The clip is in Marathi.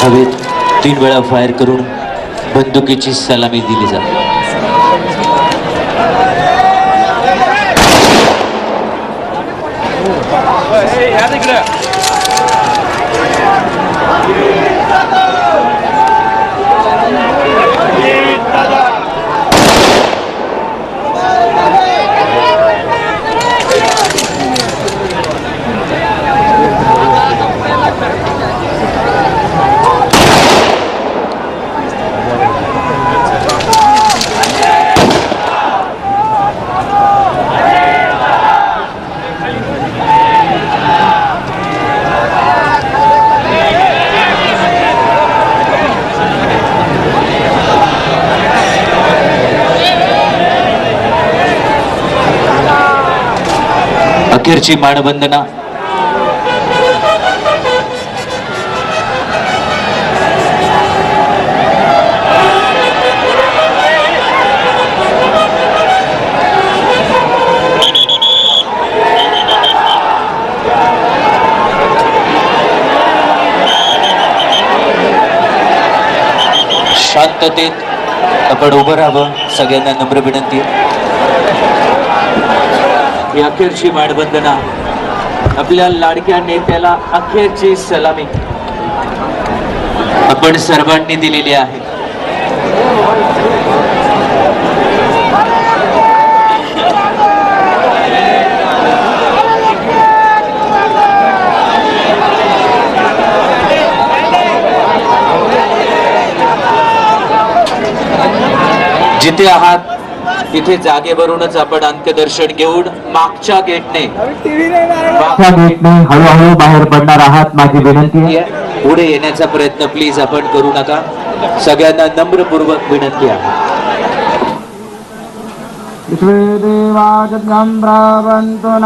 हवेत 3 वेळा फायर करून बंदुकीची सलामी दिली जाते. अखेरची मानवंदना शांततेत आपण उभं राहावं. सगळ्यांना नम्र विनंती. ही अखेरची मानवंदना, आपल्या लाडक्या नेत्याला अखेरची सलामी आपण सर्वांनी दिलेली आहे. जिथे आहात तिथे जागेवरूनच आपण अंत्यदर्शन घेऊन मागच्या गेटने हळूहळू बाहेर पडणार आहात. माझी विनंती आहे, पुढे येण्याचा प्रयत्न प्लीज आपण करू नका. सगळ्यांना नम्रपूर्वक विनंती आहे. विश्वे देवा जगं ब्रावन्तु